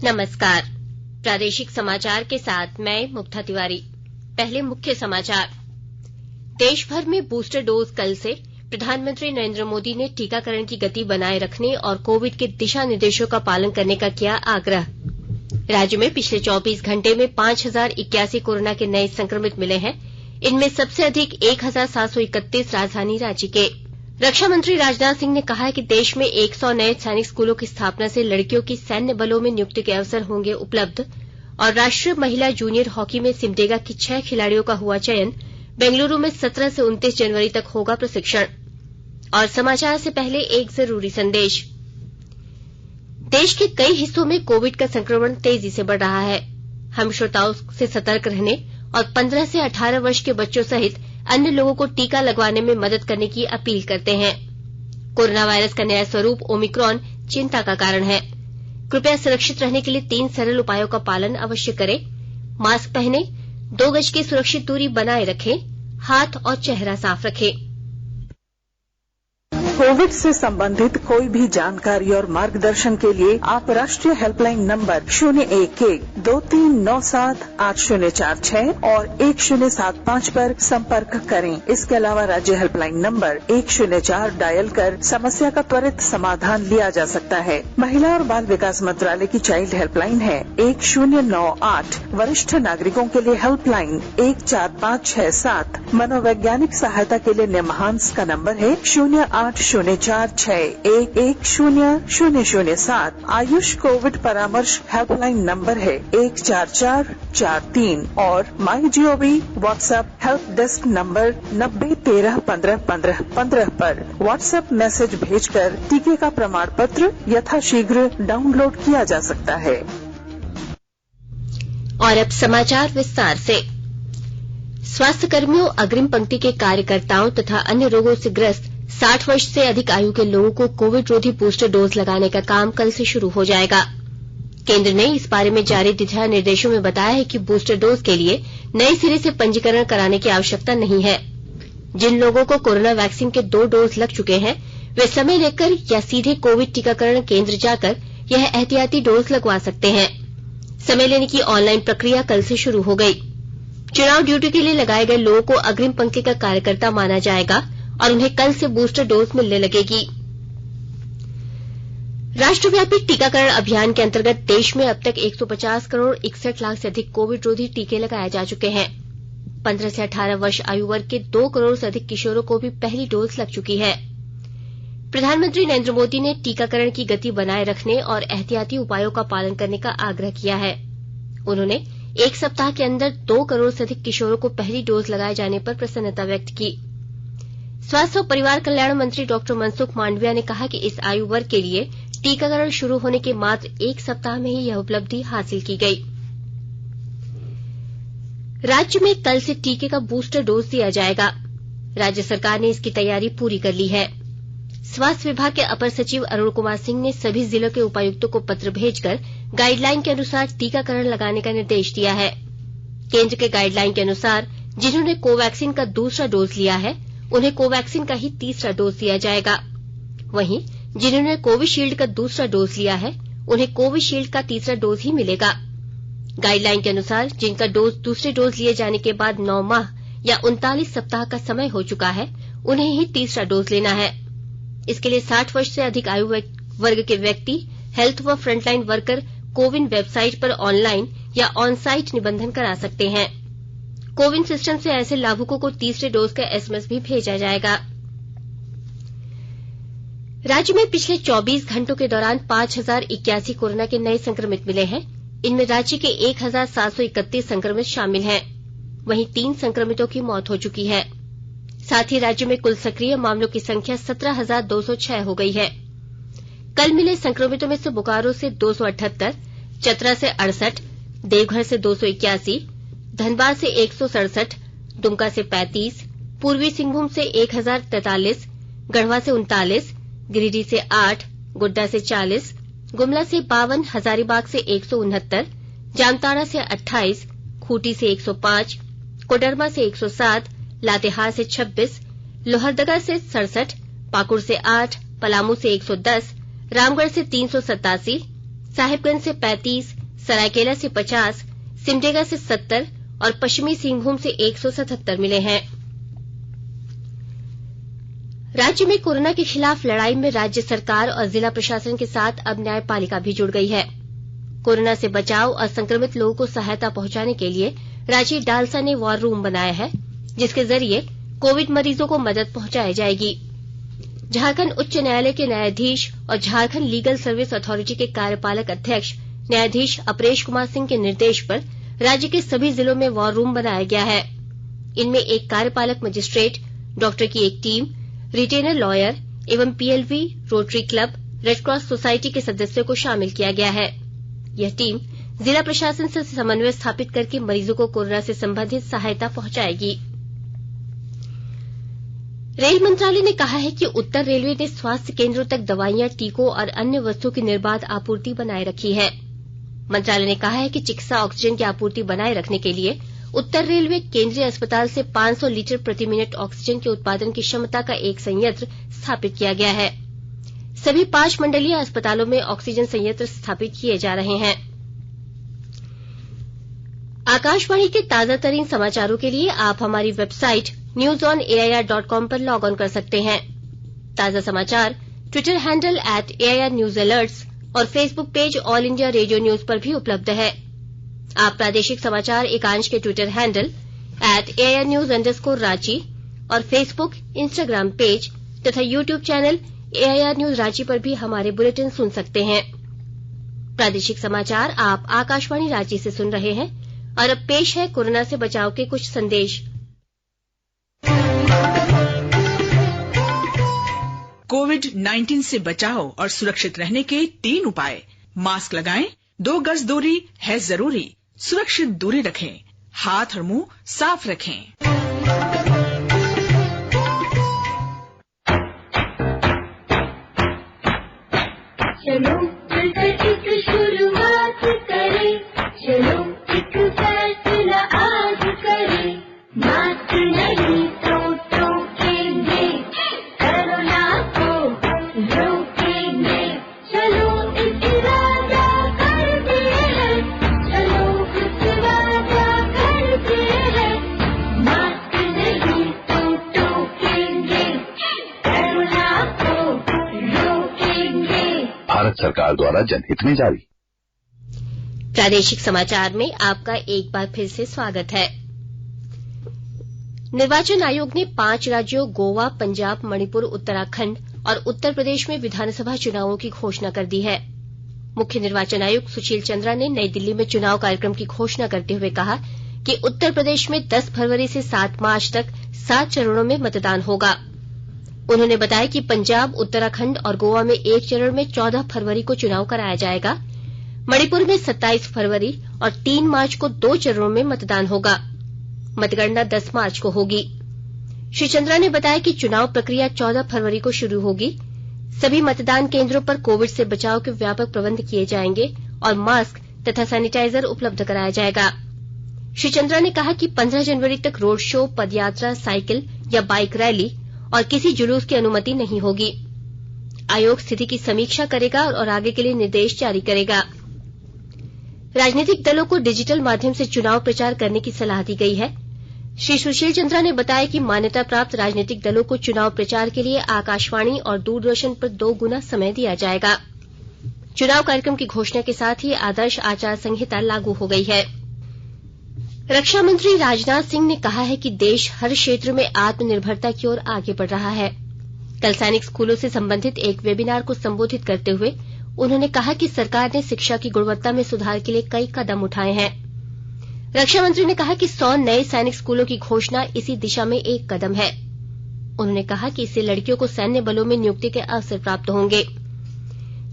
नमस्कार। प्रादेशिक समाचार के साथ मैं मुग्धा तिवारी। पहले मुख्य समाचार। देश भर में बूस्टर डोज कल से। प्रधानमंत्री नरेंद्र मोदी ने टीकाकरण की गति बनाए रखने और कोविड के दिशा निर्देशों का पालन करने का किया आग्रह। राज्य में पिछले 24 घंटे में 5081 कोरोना के नए संक्रमित मिले हैं। इनमें सबसे अधिक 1731 राजधानी रांची के। रक्षा मंत्री राजनाथ सिंह ने कहा है कि देश में 100 नए सैनिक स्कूलों की स्थापना से लड़कियों की सैन्य बलों में नियुक्ति के अवसर होंगे उपलब्ध। और राष्ट्रीय महिला जूनियर हॉकी में सिमडेगा की 6 खिलाड़ियों का हुआ चयन। बेंगलुरू में 17 से 29 जनवरी तक होगा प्रशिक्षण। और समाचार से पहले एक जरूरी संदेश। देश के कई हिस्सों में कोविड का संक्रमण तेजी से बढ़ रहा है। हम श्रोताओं से सतर्क रहने और 15 से 18 वर्ष के बच्चों सहित अन्य लोगों को टीका लगवाने में मदद करने की अपील करते हैं। कोरोना वायरस का नया स्वरूप ओमिक्रॉन चिंता का कारण है। कृपया सुरक्षित रहने के लिए 3 सरल उपायों का पालन अवश्य करें। मास्क पहनें, 2 गज की सुरक्षित दूरी बनाए रखें, हाथ और चेहरा साफ रखें। कोविड से संबंधित कोई भी जानकारी और मार्गदर्शन के लिए आप राष्ट्रीय हेल्पलाइन नंबर 011-2397-8046 और 1075 पर संपर्क करें। इसके अलावा राज्य हेल्पलाइन नंबर 104 डायल कर समस्या का त्वरित समाधान लिया जा सकता है। महिला और बाल विकास मंत्रालय की चाइल्ड हेल्पलाइन है 1098। वरिष्ठ नागरिकों के लिए हेल्पलाइन 14567। मनोवैज्ञानिक सहायता के लिए निमहांस का नंबर है 0804611007। आयुष कोविड परामर्श हेल्पलाइन नंबर है 14443 और MyGov WhatsApp help desk number 90131515 पर व्हाट्सएप मैसेज भेजकर टीके का प्रमाण पत्र यथाशीघ्र डाउनलोड किया जा सकता है। और अब समाचार विस्तार से। स्वास्थ्य कर्मियों, अग्रिम पंक्ति के कार्यकर्ताओं तथा अन्य रोगों से ग्रस्त 60 वर्ष से अधिक आयु के लोगों को कोविड रोधी बूस्टर डोज लगाने का काम कल से शुरू हो जाएगा। केंद्र ने इस बारे में जारी दिशा निर्देशों में बताया है कि बूस्टर डोज के लिए नए सिरे से पंजीकरण कराने की आवश्यकता नहीं है। जिन लोगों को कोरोना वैक्सीन के 2 डोज लग चुके हैं, वे समय लेकर या सीधे कोविड टीकाकरण केंद्र जाकर यह एहतियाती डोज लगवा सकते हैं। समय लेने की ऑनलाइन प्रक्रिया कल से शुरू हो गई। चुनाव ड्यूटी के लिए लगाए गए लोगों को अग्रिम पंक्ति का कार्यकर्ता माना जाएगा और उन्हें कल से बूस्टर डोज मिलने लगेगी। राष्ट्रव्यापी टीकाकरण अभियान के अंतर्गत देश में अब तक 150 करोड़ 61 लाख से अधिक कोविड रोधी टीके लगाए जा चुके हैं। 15 से 18 वर्ष आयु वर्ग के 2 करोड़ से अधिक किशोरों को भी पहली डोज लग चुकी है। प्रधानमंत्री नरेंद्र मोदी ने टीकाकरण की गति बनाए रखने और एहतियाती उपायों का पालन करने का आग्रह किया है। उन्होंने एक सप्ताह के अंदर 2 करोड़ से अधिक किशोरों को पहली डोज लगाए जाने पर प्रसन्नता व्यक्त की। स्वास्थ्य और परिवार कल्याण मंत्री डॉक्टर मनसुख मांडविया ने कहा कि इस आयु वर्ग के लिए टीकाकरण शुरू होने के मात्र 1 सप्ताह में ही यह उपलब्धि हासिल की गई। राज्य में कल से टीके का बूस्टर डोज दिया जाएगा। राज्य सरकार ने इसकी तैयारी पूरी कर ली है। स्वास्थ्य विभाग के अपर सचिव अरुण कुमार सिंह ने सभी जिलों के उपायुक्तों को पत्र भेजकर गाइडलाइन के अनुसार टीकाकरण लगाने का निर्देश दिया है। केंद्र के गाइडलाइन के अनुसार जिन्होंने कोवैक्सीन का दूसरा डोज लिया है, उन्हें कोवैक्सीन का ही तीसरा डोज दिया जाएगा। वहीं जिन्होंने कोविशील्ड का दूसरा डोज लिया है, उन्हें कोविशील्ड का तीसरा डोज ही मिलेगा। गाइडलाइन के अनुसार जिनका दूसरे डोज लिए जाने के बाद 9 माह या 39 सप्ताह का समय हो चुका है, उन्हें ही तीसरा डोज लेना है। इसके लिए 60 वर्ष से अधिक आयु वर्ग के व्यक्ति हेल्थ व फ्रंटलाइन वर्कर कोविन वेबसाइट पर ऑनलाइन या ऑन साइट निबंधन करा सकते हैं। कोविन सिस्टम से ऐसे लाभुकों को तीसरे डोज का एसएमएस भी भेजा जाएगा। राज्य में पिछले 24 घंटों के दौरान 5081 कोरोना के नए संक्रमित मिले हैं। इनमें रांची के 1731 संक्रमित शामिल हैं। वहीं 3 संक्रमितों की मौत हो चुकी है। साथ ही राज्य में कुल सक्रिय मामलों की संख्या 17,206 हो गई है। कल मिले संक्रमितों में से बोकारो से 278, चतरा से 68, देवघर से 281, धनबाद से 167, दुमका से 35, पूर्वी सिंहभूम से 1043, गढ़वा से 39, गिरिडीह से 8, गोड्डा से 40, गुमला से 52, हजारीबाग से 169, जामताड़ा से 28, खूंटी से 105, कोडरमा से 107, लातेहार से 26, लोहरदगा से 67, पाकुड़ से 8, पलामू से 110, रामगढ़ से 387, साहिबगंज से 35, सरायकेला से 50, सिमडेगा से 70 और पश्चिमी सिंहभूम से 177 मिले हैं। राज्य में कोरोना के खिलाफ लड़ाई में राज्य सरकार और जिला प्रशासन के साथ अब न्यायपालिका भी जुड़ गई है। कोरोना से बचाव और संक्रमित लोगों को सहायता पहुंचाने के लिए रांची डालसा ने वॉर रूम बनाया है, जिसके जरिए कोविड मरीजों को मदद पहुंचाई जाएगी। झारखंड उच्च न्यायालय के न्यायाधीश और झारखंड लीगल सर्विस अथॉरिटी के कार्यपालक अध्यक्ष न्यायाधीश अपरेश कुमार सिंह के निर्देश पर राज्य के सभी जिलों में वॉर रूम बनाया गया है। इनमें एक कार्यपालक मजिस्ट्रेट, डॉक्टर की एक टीम, रिटेनर लॉयर एवं PLV, rotary club, Red Cross society के सदस्यों को शामिल किया गया है। यह टीम जिला प्रशासन से समन्वय स्थापित करके मरीजों को कोरोना से संबंधित सहायता पहुंचाएगी। रेल मंत्रालय ने कहा है कि उत्तर रेलवे ने स्वास्थ्य केंद्रों तक दवाइयां, टीकों और अन्य वस्तुओं की निर्बाध आपूर्ति बनाए रखी है। मंत्रालय ने कहा है कि चिकित्सा ऑक्सीजन की आपूर्ति बनाए रखने के लिए उत्तर रेलवे केंद्रीय अस्पताल से 500 लीटर प्रति मिनट ऑक्सीजन के उत्पादन की क्षमता का एक संयंत्र स्थापित किया गया है। सभी 5 मंडलीय अस्पतालों में ऑक्सीजन संयंत्र स्थापित किए जा रहे हैं। आकाशवाणी के ताजा तरीन समाचारों के लिए आप हमारी वेबसाइट newsonair.com पर लॉग ऑन कर सकते हैं। ताजा समाचार ट्विटर हैंडल @AIRNewsAlerts और Facebook page all India radio news पर भी उपलब्ध है। आप प्रादेशिक समाचार एकांश के ट्विटर हैंडल @AIRNews_रांची और फेसबुक, इंस्टाग्राम पेज तथा YouTube channel AIR news Ranchi पर भी हमारे बुलेटिन सुन सकते हैं। प्रादेशिक समाचार आप आकाशवाणी रांची से सुन रहे हैं और अब पेश है कोरोना से बचाव के कुछ संदेश। कोविड-19 से बचाव और सुरक्षित रहने के 3 उपाय। मास्क लगाएं, 2 गज दूरी है जरूरी, सुरक्षित दूरी रखें, हाथ और मुंह साफ रखें। चलो मिलकर एक शुरुआत करें, चलो एक फैसला आज करें, मास्क नहीं तो टोकेंगे, कोरोना को रोकेंगे, चलो एक इरादा करते हैं, चलो एक इरादा करते हैं, मास्क नहीं तो टोकेंगे, कोरोना को रोकेंगे। भारत सरकार द्वारा जनहित में जारी। प्रादेशिक समाचार में आपका एक बार फिर से स्वागत है। निर्वाचन आयोग ने 5 राज्यों गोवा, पंजाब, मणिपुर, उत्तराखंड और उत्तर प्रदेश में विधानसभा चुनावों की घोषणा कर दी है। मुख्य निर्वाचन आयुक्त सुशील चंद्रा ने नई दिल्ली में चुनाव कार्यक्रम की घोषणा करते हुए कहा कि उत्तर प्रदेश में 10 फरवरी से 7 मार्च तक 7 चरणों में मतदान होगा। उन्होंने बताया कि पंजाब, उत्तराखंड और गोवा में 1 चरण में 14 फरवरी को चुनाव कराया जाएगा। मणिपुर में 27 फरवरी और 3 मार्च को 2 चरणों में मतदान होगा। मतगणना 10 मार्च को होगी। श्री चंद्रा ने बताया कि चुनाव प्रक्रिया 14 फरवरी को शुरू होगी। सभी मतदान केंद्रों पर कोविड से बचाव के व्यापक प्रबंध किए जाएंगे और मास्क तथा सैनिटाइजर उपलब्ध कराया जाएगा। श्री चंद्रा ने कहा कि 15 जनवरी तक रोड शो, पदयात्रा, साइकिल या बाइक रैली और किसी जुलूस की अनुमति नहीं होगी। आयोग स्थिति की समीक्षा करेगा और आगे के लिए निर्देश जारी करेगा। राजनीतिक दलों को डिजिटल माध्यम से चुनाव प्रचार करने की सलाह दी गई है। श्री सुशील चंद्रा ने बताया कि मान्यता प्राप्त राजनीतिक दलों को चुनाव प्रचार के लिए आकाशवाणी और दूरदर्शन पर 2 गुना समय दिया जाएगा। चुनाव कार्यक्रम की घोषणा के साथ ही आदर्श आचार संहिता लागू हो गई है। रक्षा मंत्री राजनाथ सिंह ने कहा है कि देश हर क्षेत्र में आत्मनिर्भरता की ओर आगे बढ़ रहा है। कल सैनिक स्कूलों से संबंधित एक वेबिनार को संबोधित करते हुए उन्होंने कहा कि सरकार ने शिक्षा की गुणवत्ता में सुधार के लिए कई कदम उठाए हैं। रक्षा मंत्री ने कहा कि 100 नए सैनिक स्कूलों की घोषणा इसी दिशा में एक कदम है। उन्होंने कहा कि इससे लड़कियों को सैन्य बलों में नियुक्ति के अवसर प्राप्त होंगे।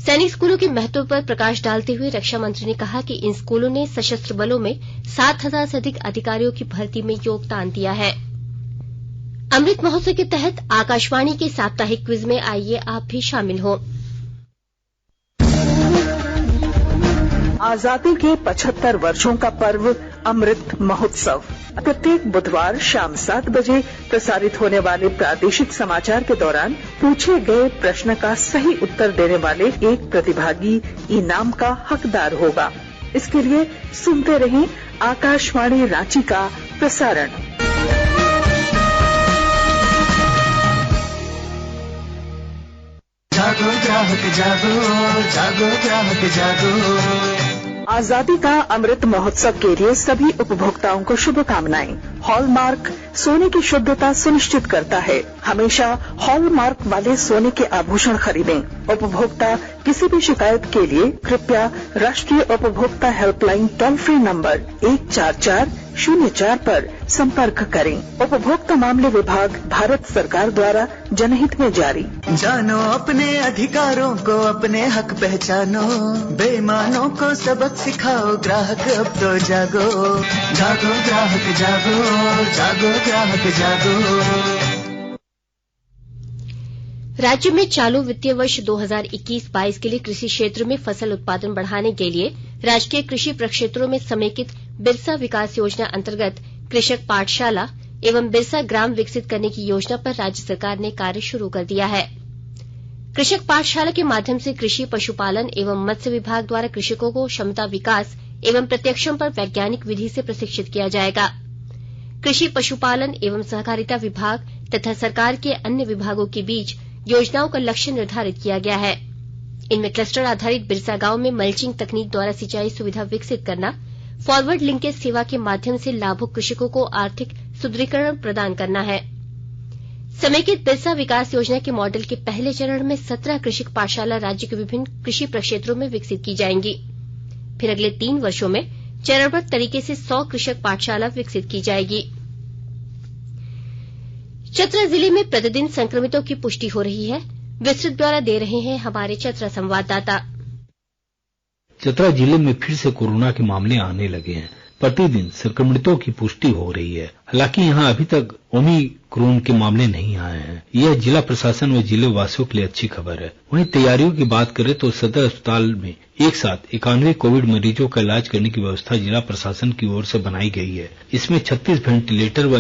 सैनिक स्कूलों के महत्व पर प्रकाश डालते हुए रक्षा मंत्री ने कहा कि इन स्कूलों ने सशस्त्र बलों में 7,000 से अधिक अधिकारियों की भर्ती में योगदान दिया है। अमृत महोत्सव के तहत आकाशवाणी के साप्ताहिक क्विज में आइए आप भी शामिल हों। आजादी के 75 वर्षों का पर्व अमृत महोत्सव। प्रत्येक बुधवार शाम 7 बजे प्रसारित होने वाले प्रादेशिक समाचार के दौरान पूछे गए प्रश्न का सही उत्तर देने वाले एक प्रतिभागी इनाम का हकदार होगा। इसके लिए सुनते रहें आकाशवाणी रांची का प्रसारण। जागो ग्राहक जागो, जागो ग्राहक जागो। आजादी का अमृत महोत्सव के लिए सभी उपभोक्ताओं को शुभकामनाएं। हॉलमार्क सोने की शुद्धता सुनिश्चित करता है। हमेशा हॉलमार्क वाले सोने के आभूषण खरीदें। उपभोक्ता किसी भी शिकायत के लिए कृपया राष्ट्रीय उपभोक्ता हेल्पलाइन टोल फ्री नंबर 14404 पर संपर्क करें। उपभोक्ता मामले विभाग, भारत सरकार द्वारा जनहित में जारी। जानो अपने अधिकारों को, अपने हक पहचानो, बेईमानों को सबक सिखाओ, ग्राहक अब तो जागो। जागो ग्राहक जागो, जागो ग्राहक जागो। राज्य में चालू वित्तीय वर्ष 2021-22 के लिए कृषि क्षेत्र में फसल उत्पादन बढ़ाने के लिए राजकीय कृषि प्रक्षेत्रों में समेकित बिरसा विकास योजना अंतर्गत कृषक पाठशाला एवं बिरसा ग्राम विकसित करने की योजना पर राज्य सरकार ने कार्य शुरू कर दिया है। कृषक पाठशाला के माध्यम से कृषि, पशुपालन एवं मत्स्य विभाग द्वारा कृषकों को क्षमता विकास एवं प्रत्यक्षम पर वैज्ञानिक विधि से प्रशिक्षित किया जाएगा। कृषि, पशुपालन एवं सहकारिता विभाग तथा सरकार के अन्य विभागों के बीच योजनाओं का लक्ष्य निर्धारित किया गया है। इनमें क्लस्टर आधारित बिरसा गांव में मल्चिंग तकनीक द्वारा सिंचाई सुविधा विकसित करना, फॉरवर्ड लिंकेज सेवा के माध्यम से लाभुक कृषकों को आर्थिक सुदृढ़ीकरण प्रदान करना है। समेकित बिरसा विकास योजना के मॉडल के पहले चरण में 17 कृषक पाठशाला राज्य के विभिन्न कृषि प्रक्षेत्रों में विकसित की जाएंगी। फिर अगले 3 वर्षों में चरणबद्ध तरीके से 100 कृषक पाठशाला विकसित की जाएगी। चतरा जिले में प्रतिदिन संक्रमितों की पुष्टि हो रही है। विस्तृत ब्यौरा दे रहे हैं हमारे चतरा संवाददाता। चतरा जिले में फिर से कोरोना के मामले आने लगे हैं। प्रतिदिन संक्रमितों की पुष्टि हो रही है। हालांकि यहां अभी तक ओमिक्रॉन के मामले नहीं आए हैं। यह जिला प्रशासन व जिले वासियों के लिए अच्छी खबर है। वहीं तैयारियों की बात करें तो सदर अस्पताल में एक साथ 91 कोविड मरीजों का इलाज करने की व्यवस्था जिला प्रशासन की ओर से बनाई गई है। इसमें 36 वेंटिलेटर व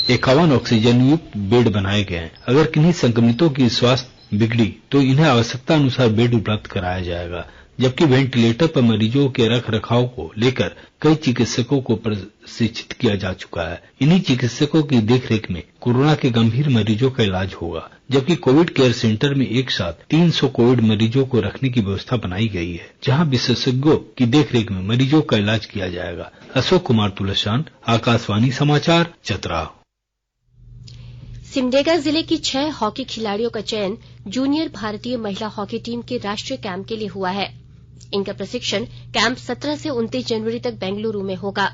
51 ऑक्सीजन युक्त बेड बनाए गए हैं। अगर किन्हीं संक्रमितों की स्वास्थ्य बिगड़ी तो इन्हें आवश्यकता अनुसार बेड उपलब्ध कराया जाएगा। जबकि वेंटिलेटर पर मरीजों के रख रखाव को लेकर कई चिकित्सकों को प्रशिक्षित किया जा चुका है। इन्हीं चिकित्सकों की देखरेख में कोरोना के गंभीर मरीजों का इलाज होगा। जबकि कोविड केयर सेंटर में एक साथ 300 कोविड मरीजों को रखने की व्यवस्था बनाई गई है, जहां विशेषज्ञों की देखरेख में मरीजों का इलाज किया जाएगा। अशोक कुमार तुलसान, आकाशवाणी समाचार, चतरा। सिमडेगा जिले की 6 हॉकी खिलाड़ियों का चयन जूनियर भारतीय महिला हॉकी टीम के राष्ट्रीय कैंप के लिए हुआ है। इनका प्रशिक्षण कैंप 17 से 29 जनवरी तक बेंगलुरु में होगा।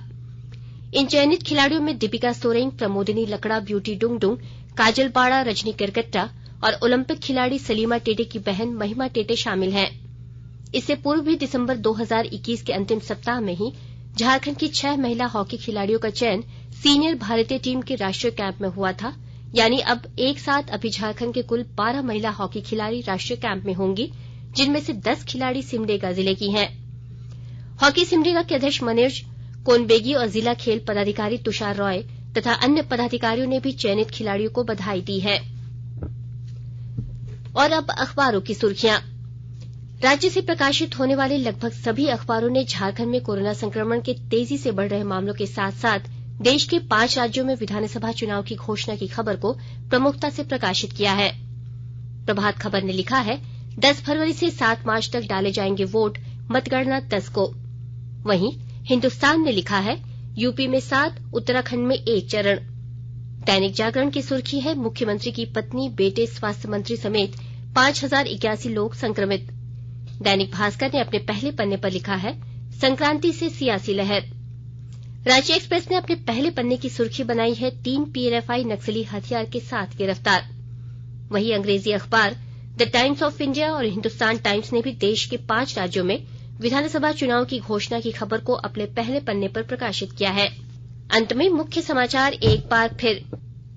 इन चयनित खिलाड़ियों में दीपिका सोरेंग, प्रमोदिनी लकड़ा, ब्यूटी डुंगडुंग, काजल बाड़ा, रजनी किरकट्टा और ओलंपिक खिलाड़ी सलीमा टेटे की बहन महिमा टेटे शामिल हैं। इससे पूर्व भी दिसंबर 2021 के अंतिम सप्ताह में ही झारखंड की 6 महिला हॉकी खिलाड़ियों का चयन सीनियर भारतीय टीम के राष्ट्रीय कैंप में हुआ था। यानी अब एक साथ अभी झारखंड के कुल 12 महिला हॉकी खिलाड़ी राष्ट्रीय कैंप में होंगी, जिनमें से 10 खिलाड़ी सिमडेगा जिले की हैं। हॉकी सिमडेगा के अध्यक्ष मनोज कोनबेगी और जिला खेल पदाधिकारी तुषार रॉय तथा अन्य पदाधिकारियों ने भी चयनित खिलाड़ियों को बधाई दी है। और अब अखबारों की सुर्खियां। राज्य से प्रकाशित होने वाले लगभग सभी अखबारों ने झारखंड में कोरोना संक्रमण के तेजी से बढ़ रहे मामलों के साथ साथ देश के 5 राज्यों में विधानसभा चुनाव की घोषणा की खबर को प्रमुखता से प्रकाशित किया है। प्रभात खबर ने लिखा है, 10 फरवरी से 7 मार्च तक डाले जाएंगे वोट, मतगणना 10 को। वहीं हिन्दुस्तान ने लिखा है, यूपी में 7, उत्तराखंड में 1 चरण। दैनिक जागरण की सुर्खी है, मुख्यमंत्री की पत्नी, बेटे, स्वास्थ्य मंत्री समेत 5081 लोग संक्रमित। दैनिक भास्कर ने अपने पहले पन्ने पर लिखा है, संक्रांति से सियासी लहर। रांची एक्सप्रेस ने अपने पहले पन्ने की सुर्खी बनाई है, 3 पीएलएफआई नक्सली हथियार के साथ गिरफ्तार। वहीं अंग्रेजी अखबार द टाइम्स ऑफ इंडिया और हिन्दुस्तान टाइम्स ने भी देश के 5 राज्यों में विधानसभा चुनाव की घोषणा की खबर को अपने पहले पन्ने पर प्रकाशित किया है। अंत में मुख्य समाचार एक बार फिर।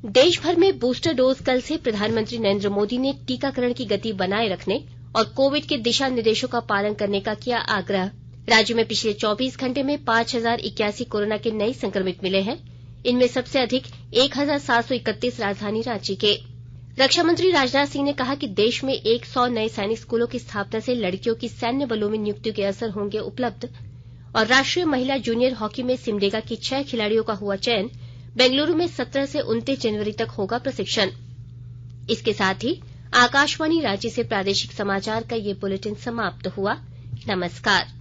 देश भर में बूस्टर डोज कल से प्रधानमंत्री नरेंद्र मोदी ने टीकाकरण की गति बनाए रखने और कोविड के दिशा निर्देशों का पालन करने का किया आग्रह। राज्य में पिछले 24 घंटे में 5,081 कोरोना के नए संक्रमित मिले हैं। इनमें सबसे अधिक 1,731 राजधानी रांची के। रक्षा मंत्री राजनाथ सिंह ने कहा कि देश में 100 नए सैनिक स्कूलों की स्थापना से लड़कियों की सैन्य बलों में नियुक्ति के अवसर होंगे उपलब्ध। और राष्ट्रीय महिला जूनियर हॉकी में सिमडेगा की 6 खिलाड़ियों का हुआ चयन। बेंगलुरु में 17 से 29 जनवरी तक होगा प्रशिक्षण। इसके साथ ही आकाशवाणी रांची से प्रादेशिक समाचार का ये बुलेटिन समाप्त हुआ। नमस्कार।